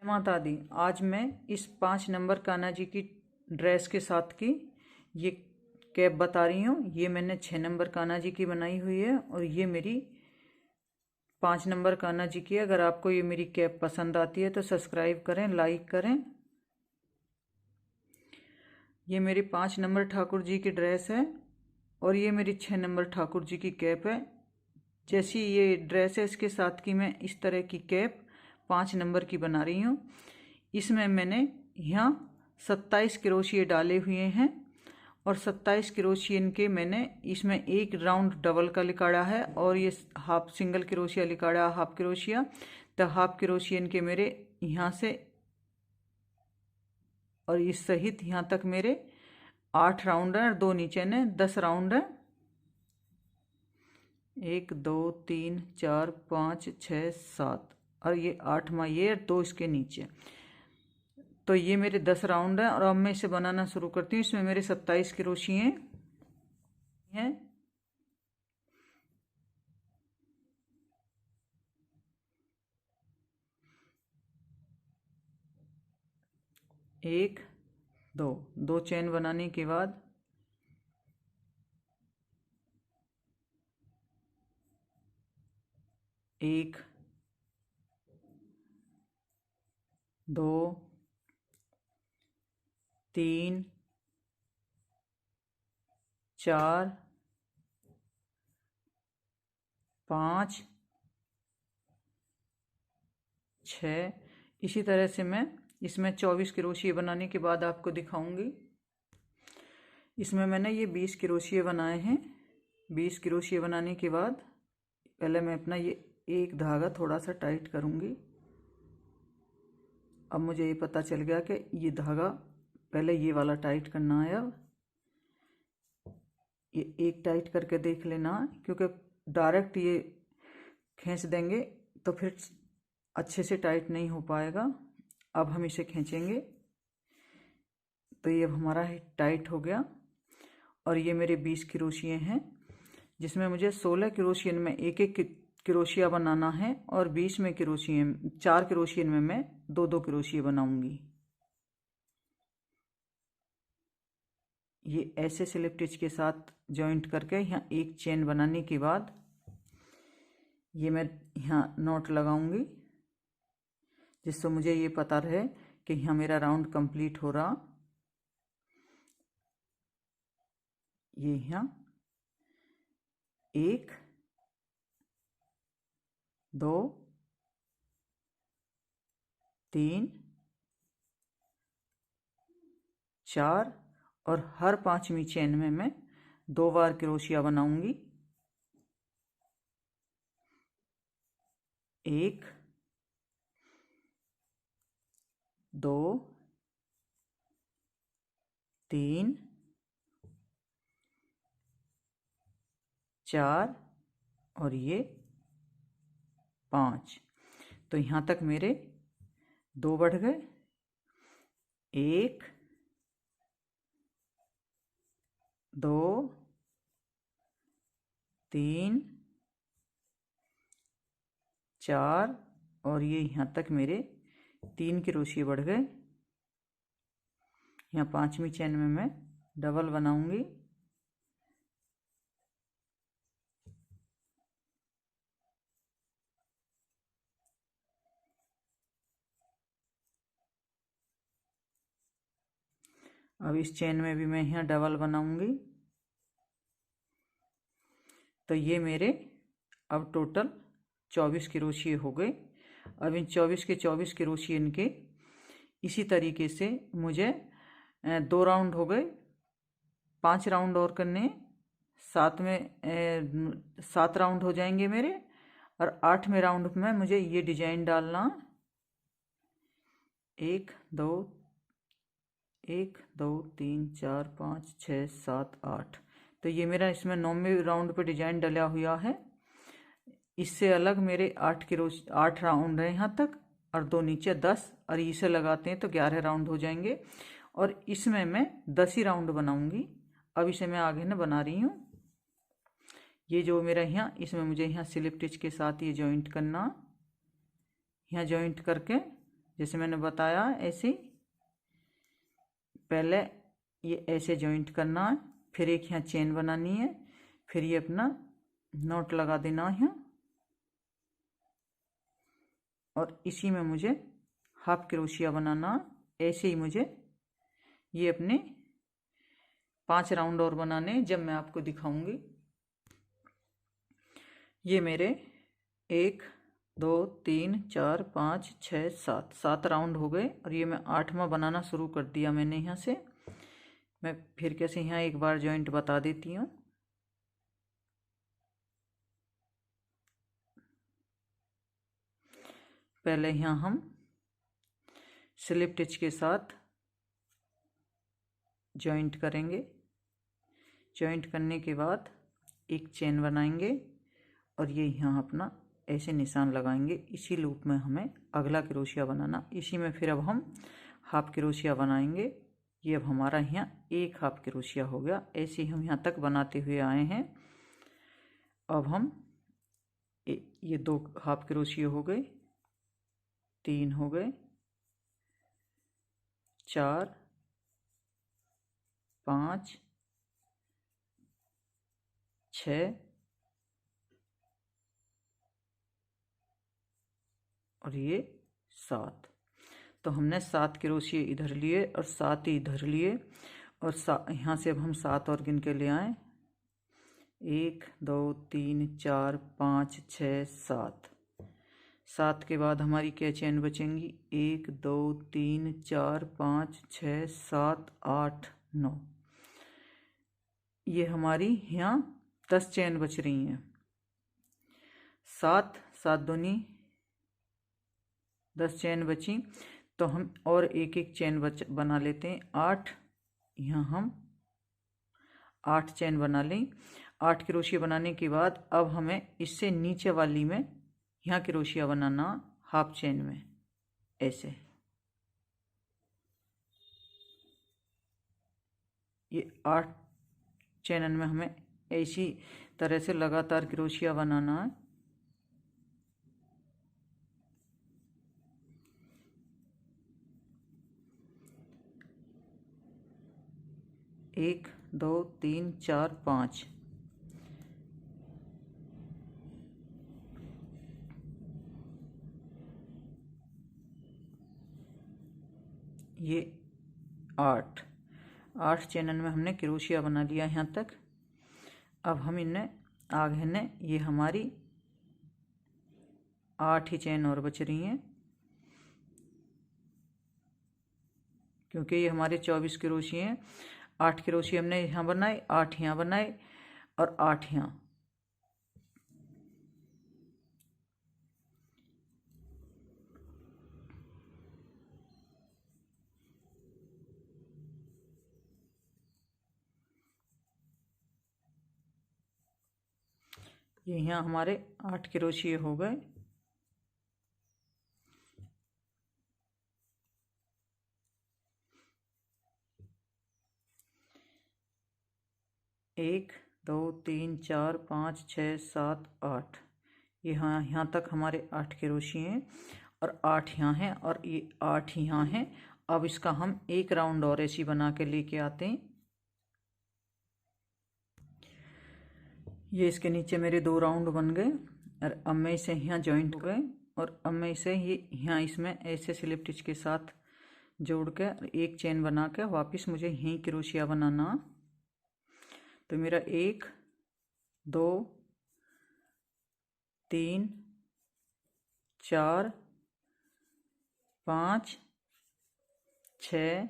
माता दी। आज मैं इस 5 नंबर कान्हा जी की ड्रेस के साथ की ये कैप बता रही हूँ। ये मैंने 6 नंबर कान्हा जी की बनाई हुई है और ये मेरी 5 नंबर कान्हा जी की है। अगर आपको ये मेरी कैप पसंद आती है तो सब्सक्राइब करें, लाइक करें। ये मेरी 5 नंबर ठाकुर जी की ड्रेस है और ये मेरी 6 नंबर ठाकुर जी की कैप है। जैसी ये ड्रेस है इसके साथ की मैं इस तरह की कैप 5 नंबर की बना रही हूँ। इसमें मैंने यहाँ 27 क्रोशिये डाले हुए हैं और 27 क्रोशियन के मैंने इसमें एक राउंड डबल का लिकाड़ा है और ये हाफ सिंगल क्रोशिया लिकाड़ा हाफ क्रोशिया। तो हाफ क्रोशियन के मेरे यहाँ से और इस सहित यहाँ तक मेरे 8 राउंड हैं और 2 नीचे ने 10 राउंड हैं। 1 2 3 4 5 6 7 और ये 8वां ये 2 इसके नीचे। तो ये मेरे 10 राउंड हैं और अब मैं इसे बनाना शुरू करती हूँ। इसमें मेरे 27 क्रोशिये हैं। एक दो चेन बनाने के बाद एक दो तीन चार पाँच छः। इसी तरह से मैं इसमें 24 क्रोशिये बनाने के बाद आपको दिखाऊंगी। इसमें मैंने ये 20 क्रोशिये बनाए हैं। 20 क्रोशिये बनाने के बाद पहले मैं अपना ये एक धागा थोड़ा सा टाइट करूंगी। अब मुझे ये पता चल गया कि ये धागा पहले ये वाला टाइट करना है। अब ये एक टाइट करके देख लेना, क्योंकि डायरेक्ट ये खींच देंगे तो फिर अच्छे से टाइट नहीं हो पाएगा। अब हम इसे खींचेंगे तो ये अब हमारा टाइट हो गया। और ये मेरे 20 क्रोशिये हैं जिसमें मुझे 16 क्रोशियन में एक एक क्रोशिया बनाना है और 20 में क्रोशिये 4 क्रोशियन में मैं 2 क्रोशिये बनाऊंगी। ये ऐसे स्लिप स्टिच के साथ जॉइंट करके यहाँ एक चेन बनाने के बाद ये मैं यहाँ नॉट लगाऊंगी, जिससे मुझे ये पता रहे कि यहाँ मेरा राउंड कंप्लीट हो रहा। ये यहाँ 1 2 3 4 और हर 5वीं चेन में मैं 2 बार क्रोशिया बनाऊंगी। 1 2 3 4 और ये 5। तो यहाँ तक मेरे 2 बढ़ गए। 1 2 3 4 और ये यहाँ तक मेरे 3 क्रोशिये बढ़ गए। यहाँ 5वीं चेन में मैं डबल बनाऊंगी। अब इस चेन में भी मैं यहाँ डबल बनाऊंगी। तो ये मेरे अब टोटल 24 क्रोशिये हो गए। अब इन 24 के 24 क्रोशिये इनके इसी तरीके से मुझे 2 राउंड हो गए। 5 राउंड और करने, 7 राउंड हो जाएंगे मेरे। और 8वें राउंड में मुझे ये डिजाइन डालना। 1 2 3 4 5 6 7 8। तो ये मेरा इसमें 9वें राउंड पे डिजाइन डला हुआ है। इससे अलग मेरे 8 राउंड है यहाँ तक और 2 नीचे 10 और इसे लगाते हैं तो 11 राउंड हो जाएंगे। और इसमें मैं 10 ही राउंड बनाऊंगी। अब इसे मैं आगे न बना रही हूँ। ये जो मेरा यहाँ इसमें मुझे यहाँ स्लिप स्टिच के साथ ये जॉइंट करना। यहाँ जॉइंट करके जैसे मैंने बताया ऐसे पहले ये ऐसे जॉइंट करना है, फिर एक यहाँ चेन बनानी है, फिर ये अपना नॉट लगा देना है और इसी में मुझे हाफ क्रोशिया बनाना। ऐसे ही मुझे ये अपने 5 राउंड और बनाने, जब मैं आपको दिखाऊंगी। ये मेरे 1 2 3 4 5 6 7 राउंड हो गए और ये मैं 8वां बनाना शुरू कर दिया मैंने। यहाँ से मैं फिर कैसे यहाँ एक बार जॉइंट बता देती हूँ। पहले यहाँ हम स्लिप टिच के साथ जॉइंट करेंगे। जॉइंट करने के बाद एक चेन बनाएंगे और ये यहाँ अपना ऐसे निशान लगाएंगे। इसी लूप में हमें अगला क्रोशिया बनाना। इसी में फिर अब हम हाफ क्रोशिया बनाएंगे। ये अब हमारा यहाँ एक हाफ क्रोशिया हो गया। ऐसे ही हम यहाँ तक बनाते हुए आए हैं। अब हम ये 2 हाफ क्रोशिया हो गए, 3 हो गए, 4 5 6 और ये 7। तो हमने 7 क्रोशिये इधर लिए और 7 ही इधर लिए और यहाँ से अब हम 7 और गिन के ले आए। 1 2 3 4 5 6 7। 7 के बाद हमारी क्या चेन बचेंगी? 1 2 3 4 5 6 7 8 9। ये हमारी यहाँ 10 चेन बच रही हैं। 7 7 दूनी 10 चेन बची। तो हम और एक एक चेन बना लेते हैं। 8 यहाँ हम 8 चेन बना लें। 8 क्रोशिया बनाने के बाद अब हमें इससे नीचे वाली में यहाँ क्रोशिया बनाना हाफ चेन में। ऐसे ये 8 चैनल में हमें ऐसी तरह से लगातार क्रोशिया बनाना है। एक 2 3 4 5। ये 8 चैनल में हमने क्रोशिया बना लिया यहाँ तक। अब हम इन्हें आगे ने ये हमारी 8 ही चैन और बच रही हैं, क्योंकि ये हमारे 24 क्रोशिये हैं। 8 क्रोशिये हमने यहाँ बनाए, 8 यहाँ बनाए और 8 यहाँ। ये यहाँ हमारे 8 क्रोशिये हो गए। एक 2 3 4 5 6 7 8। यहाँ तक हमारे 8 क्रोशिये हैं और 8 यहाँ हैं और ये 8 यहाँ हैं। अब इसका हम एक राउंड और ऐसी बना के लेके आते हैं। ये इसके नीचे मेरे 2 राउंड बन गए और अब मैं इसे यहाँ जॉइंट हो गए और अब मैं इसे ये यहाँ इसमें ऐसे स्लिप टिच के साथ जोड़ के एक चेन बना के वापस मुझे यहीं क्रोशिया बनाना। तो मेरा 1 2 3 4 5 6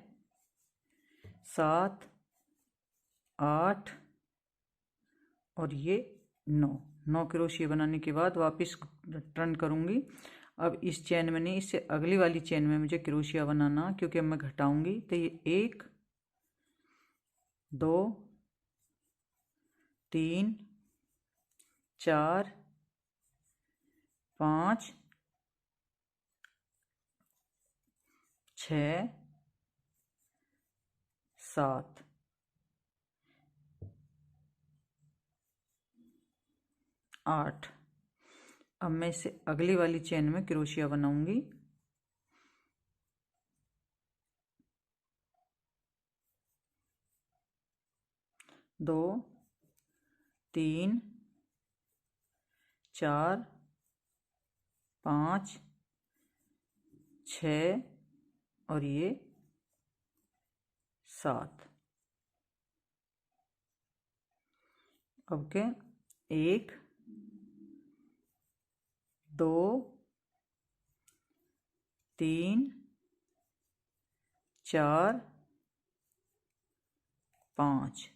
7 8 और ये 9 क्रोशिया बनाने के बाद वापस टर्न करूँगी। अब इस चेन में नहीं, इससे अगली वाली चेन में मुझे क्रोशिया बनाना, क्योंकि अब मैं घटाऊंगी। तो ये 1 2 3 4 5 6 7 8। अब मैं इसे अगली वाली चेन में क्रोशिया बनाऊंगी। 2 3 4 5 6 और ये 7। अब के 1 2 3 4 5।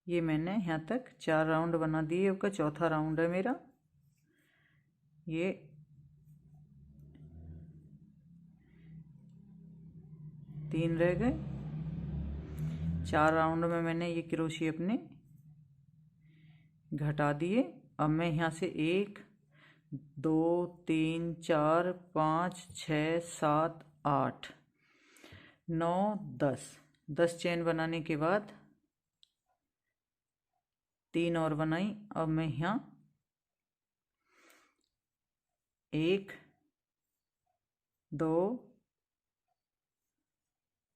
ये मैंने यहाँ तक 4 राउंड बना दिए। अब का चौथा राउंड है मेरा। ये 3 रह गए। 4 राउंड में मैंने ये क्रोशे अपने घटा दिए। अब मैं यहाँ से 1 2 3 4 5 6 7 8 9 10 चेन बनाने के बाद 3 और बनाई। अब मैं यहाँ 1 2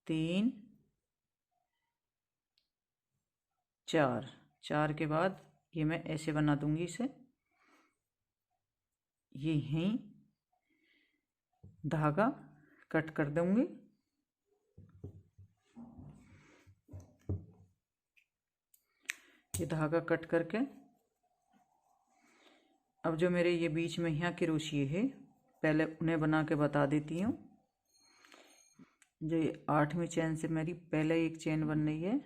3 4 के बाद ये मैं ऐसे बना दूंगी इसे। ये यहीं धागा कट कर दूंगी। ये धागा कट करके अब जो मेरे ये बीच में यहाँ क्रोशिये है, पहले उन्हें बना के बता देती हूँ। जो ये 8वीं चेन से मेरी पहले एक चेन बन रही है,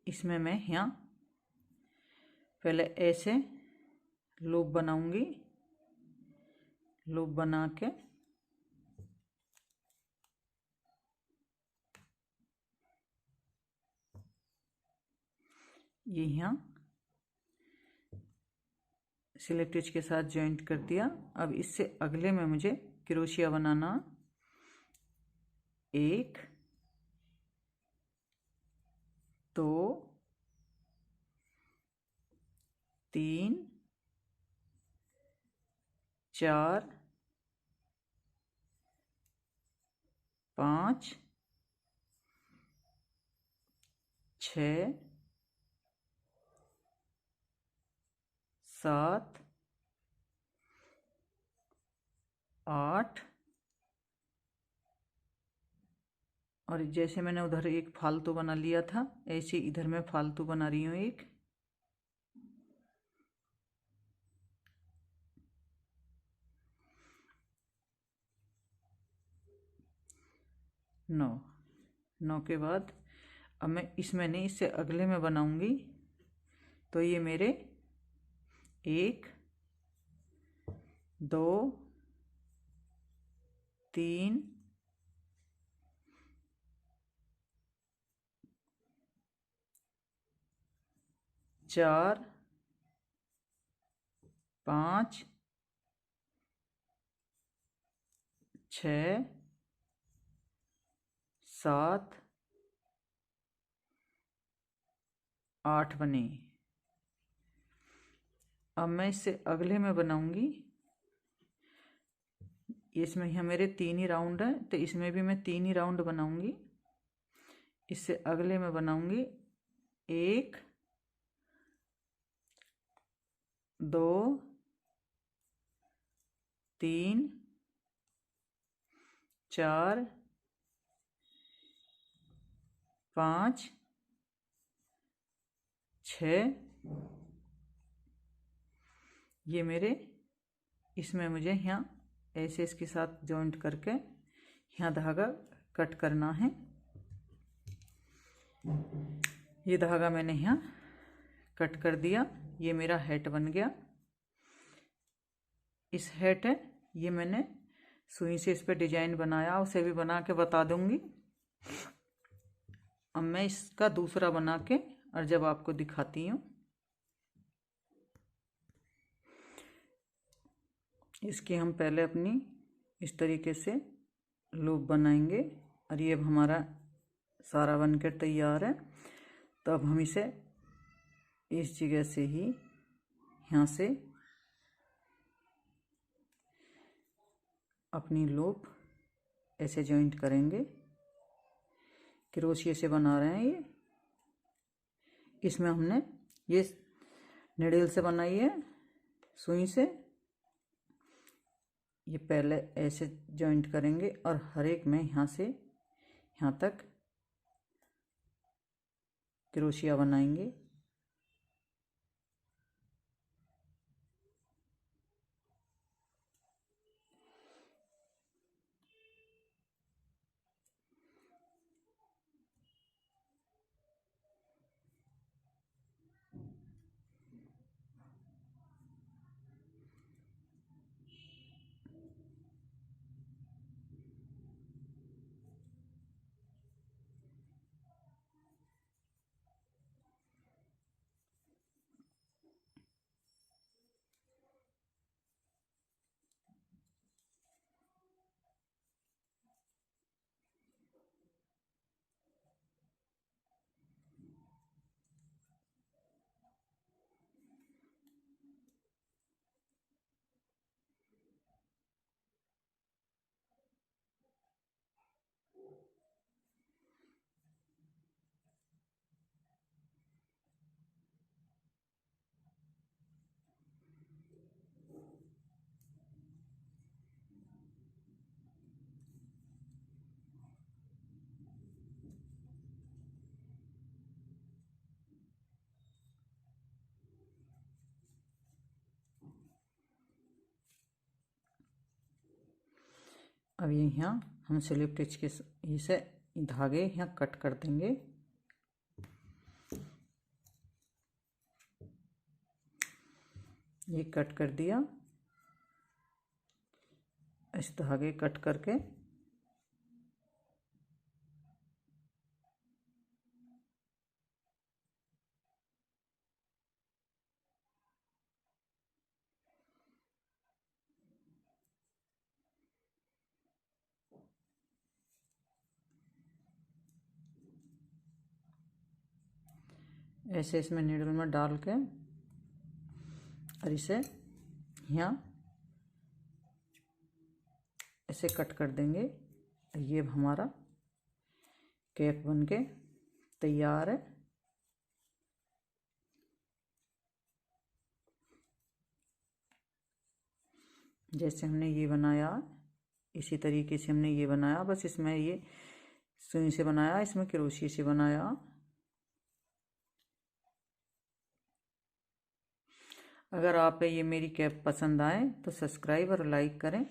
इसमें मैं यहाँ पहले ऐसे लूप बनाऊंगी। लूप बना के ये यहाँ स्लिप स्टिच के साथ जॉइंट कर दिया। अब इससे अगले में मुझे क्रोशिया बनाना 1 2 3 4 5 6 7 8 और जैसे मैंने उधर एक फालतू बना लिया था, ऐसे इधर मैं फालतू बना रही हूँ एक। नौ के बाद अब मैं इसमें नहीं, इससे अगले में बनाऊंगी। तो ये मेरे 1 2 3 4 5 6 7 8 बने। अब मैं इससे अगले में बनाऊंगी। इसमें यहाँ मेरे 3 ही राउंड है, तो इसमें भी मैं 3 ही राउंड बनाऊंगी। इससे अगले में बनाऊंगी 1 2 3 4 5 6। ये मेरे इसमें मुझे यहाँ ऐसे इसके साथ जॉइंट करके यहाँ धागा कट करना है। ये धागा मैंने यहाँ कट कर दिया। ये मेरा हैट बन गया। इस हैट है, ये मैंने सुई से इस पर डिजाइन बनाया, उसे भी बना के बता दूंगी। अब मैं इसका दूसरा बना के और जब आपको दिखाती हूँ। इसकी हम पहले अपनी इस तरीके से लूप बनाएंगे और ये अब हमारा सारा बनकर तैयार है। तो अब हम इसे इस जगह से ही यहाँ से अपनी लूप ऐसे जॉइंट करेंगे। क्रोशिया से बना रहे हैं ये। इसमें हमने ये निडल से बनाई है, सुई से। ये पहले ऐसे जॉइंट करेंगे और हर एक में यहाँ से यहाँ तक क्रोशिया बनाएंगे। अब ये यहाँ हम स्लिप स्टिच के इसे धागे यहाँ कट कर देंगे। ये कट कर दिया। इस धागे कट करके ऐसे इसमें नीडल में डाल के और इसे यहाँ ऐसे कट कर देंगे। ये हमारा कैप बन के तैयार है। जैसे हमने ये बनाया इसी तरीके से हमने ये बनाया, बस इसमें ये सुई से बनाया, इसमें क्रोशिया से बनाया। अगर आप ये मेरी कैप पसंद आए तो सब्सक्राइब और लाइक करें।